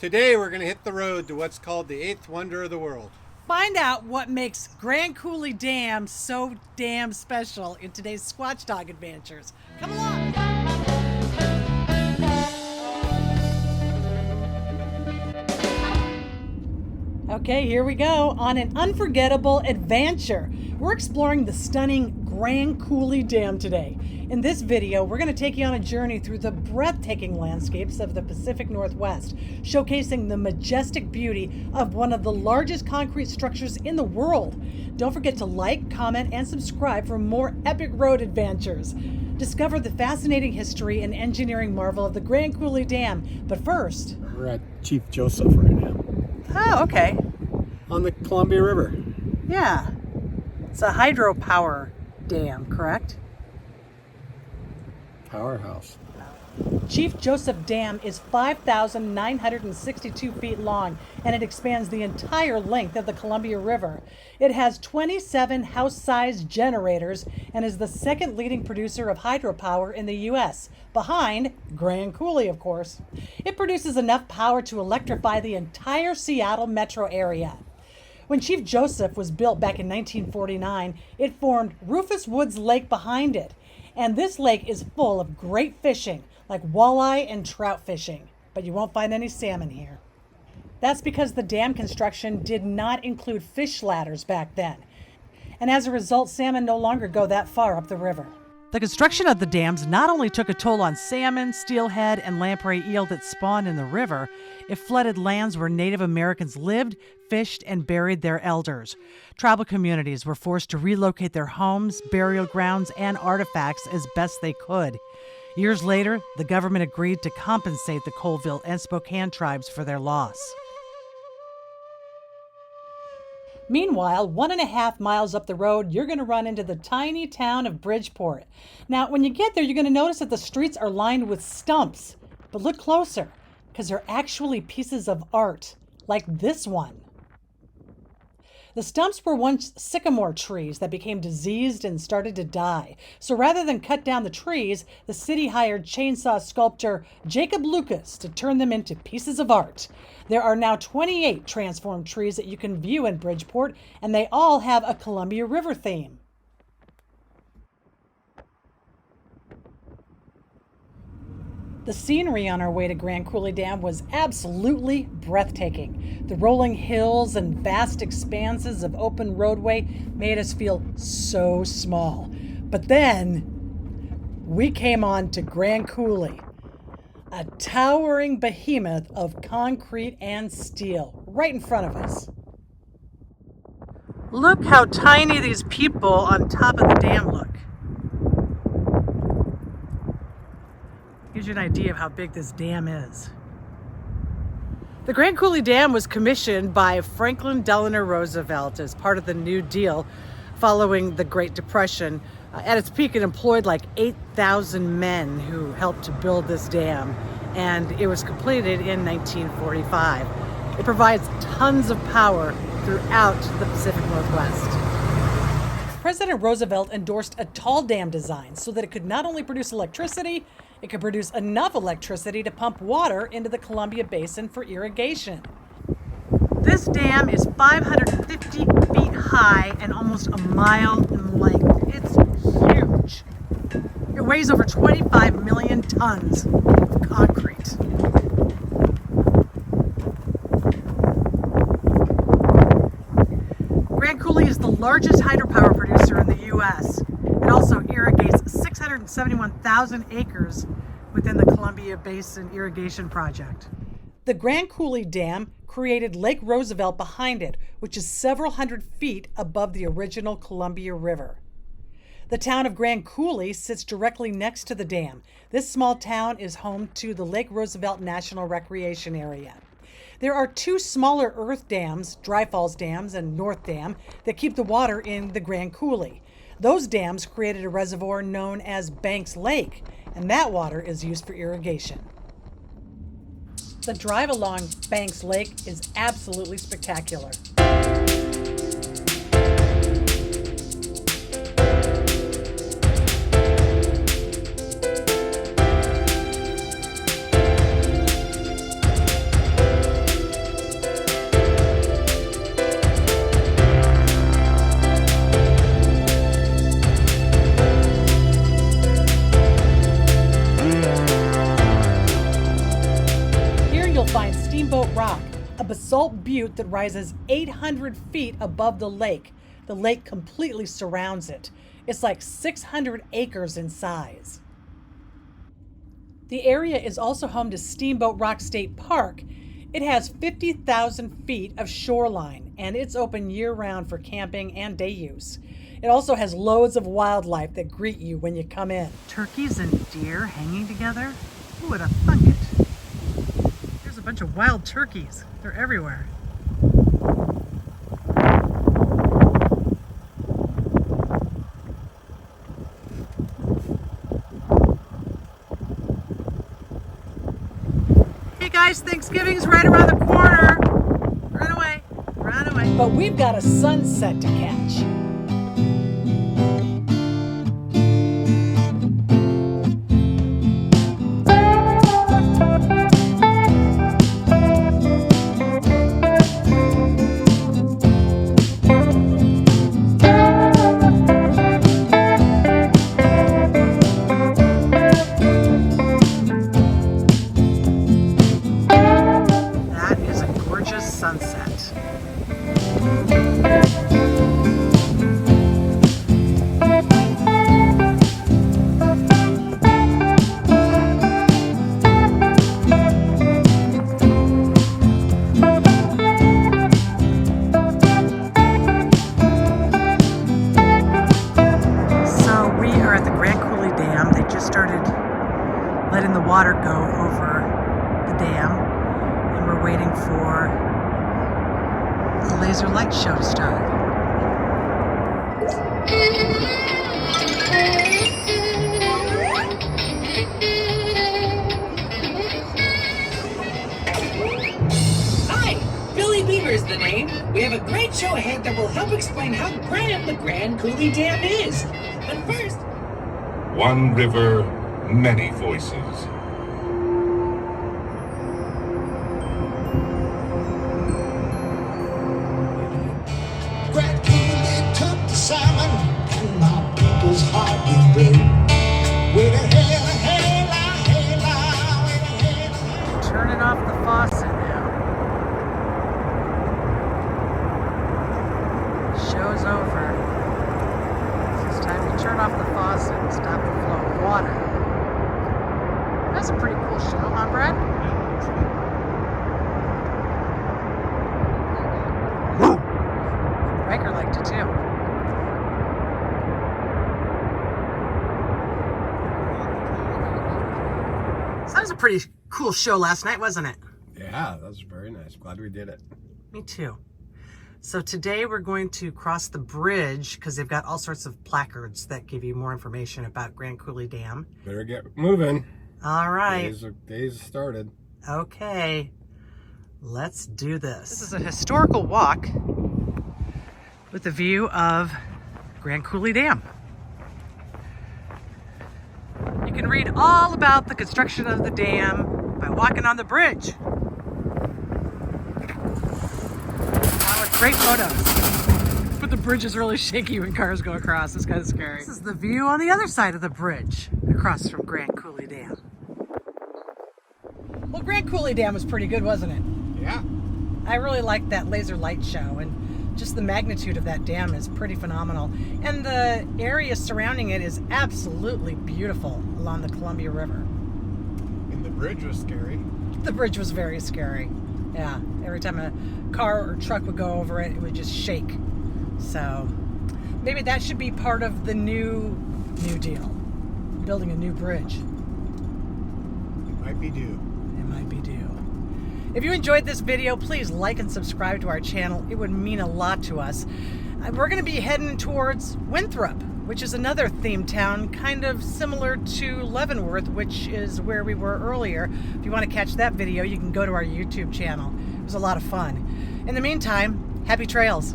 Today we're going to hit the road to what's called the eighth wonder of the world. Find out what makes Grand Coulee Dam so damn special in today's Squatch Dog Adventures. Come along! Okay, here we go on an unforgettable adventure. We're exploring the stunning Grand Coulee Dam today. In this video, we're going to take you on a journey through the breathtaking landscapes of the Pacific Northwest, showcasing the majestic beauty of one of the largest concrete structures in the world. Don't forget to like, comment, and subscribe for more epic road adventures. Discover the fascinating history and engineering marvel of the Grand Coulee Dam. But first... We're at Chief Joseph right now. Oh, okay. On the Columbia River. Yeah. It's a hydropower dam, correct? Powerhouse. Chief Joseph Dam is 5,962 feet long, and it expands the entire length of the Columbia River. It has 27 house-sized generators and is the second leading producer of hydropower in the U.S., behind Grand Coulee, of course. It produces enough power to electrify the entire Seattle metro area. When Chief Joseph was built back in 1949, it formed Rufus Woods Lake behind it. And this lake is full of great fishing, like walleye and trout fishing, but you won't find any salmon here. That's because the dam construction did not include fish ladders back then. And as a result, salmon no longer go that far up the river. The construction of the dams not only took a toll on salmon, steelhead, and lamprey eel that spawned in the river, it flooded lands where Native Americans lived, fished, and buried their elders. Tribal communities were forced to relocate their homes, burial grounds, and artifacts as best they could. Years later, the government agreed to compensate the Colville and Spokane tribes for their loss. Meanwhile, 1.5 miles up the road, you're going to run into the tiny town of Bridgeport. Now, when you get there, you're going to notice that the streets are lined with stumps. But look closer, because they're actually pieces of art, like this one. The stumps were once sycamore trees that became diseased and started to die. So rather than cut down the trees, the city hired chainsaw sculptor Jacob Lucas to turn them into pieces of art. There are now 28 transformed trees that you can view in Bridgeport, and they all have a Columbia River theme. The scenery on our way to Grand Coulee Dam was absolutely breathtaking. The rolling hills and vast expanses of open roadway made us feel so small. But then we came on to Grand Coulee, a towering behemoth of concrete and steel right in front of us. Look how tiny these people on top of the dam look. Gives you an idea of how big this dam is. The Grand Coulee Dam was commissioned by Franklin Delano Roosevelt as part of the New Deal following the Great Depression. At its peak, it employed like 8,000 men who helped to build this dam, and it was completed in 1945. It provides tons of power throughout the Pacific Northwest. President Roosevelt endorsed a tall dam design so that it could not only produce electricity, it could produce enough electricity to pump water into the Columbia Basin for irrigation. This dam is 550 feet high and almost a mile in length. It's huge. It weighs over 25 million tons of concrete. Grand Coulee is the largest hydropower producer in the U.S. It also irrigates 671,000 acres within the Columbia Basin Irrigation Project. The Grand Coulee Dam created Lake Roosevelt behind it, which is several hundred feet above the original Columbia River. The town of Grand Coulee sits directly next to the dam. This small town is home to the Lake Roosevelt National Recreation Area. There are two smaller earth dams, Dry Falls Dams and North Dam, that keep the water in the Grand Coulee. Those dams created a reservoir known as Banks Lake, and that water is used for irrigation. The drive along Banks Lake is absolutely spectacular. find Steamboat Rock, a basalt butte that rises 800 feet above the lake. The lake completely surrounds it. It's like 600 acres in size. The area is also home to Steamboat Rock State Park. It has 50,000 feet of shoreline, and it's open year-round for camping and day use. It also has loads of wildlife that greet you when you come in. Turkeys and deer hanging together? Who would have thunk it? There's a bunch of wild turkeys. They're everywhere. Hey guys, Thanksgiving's right around the corner. Run away, run away. But we've got a sunset to catch. Sunset. So we are at the Coulee Dam. They just started letting the water go over the dam, and we're waiting for the laser light show to start. Hi, Billy Beaver's the name. We have a great show ahead that will help explain how grand the Coulee Dam is. But first, one river, many voices. Turning off the faucet now. Show's over. It's time to turn off the faucet and stop the flow of water. That's a pretty cool show, huh, Brad? Riker liked it too. So that was a pretty cool show last night, wasn't it? Yeah, that was very nice. Glad we did it. Me too. So today we're going to cross the bridge because they've got all sorts of placards that give you more information about Coulee Dam. Better get moving. All right. Days started. Okay. Let's do this. This is a historical walk with a view of Coulee Dam. You can read all about the construction of the dam by walking on the bridge. Wow, with great photos. But the bridge is really shaky when cars go across. It's kind of scary. This is the view on the other side of the bridge, across from Coulee Dam. Well, Coulee Dam was pretty good, wasn't it? Yeah. I really liked that laser light show, and just the magnitude of that dam is pretty phenomenal. And the area surrounding it is absolutely beautiful along the Columbia River. And the bridge was scary. The bridge was very scary. Yeah, every time a car or truck would go over it, it would just shake. So maybe that should be part of the New Deal, building a new bridge. It might be due. It might be due. If you enjoyed this video, please like and subscribe to our channel. It would mean a lot to us. We're going to be heading towards Winthrop, which is another theme town, kind of similar to Leavenworth, which is where we were earlier. If you want to catch that video, you can go to our YouTube channel. It was a lot of fun. In the meantime, happy trails.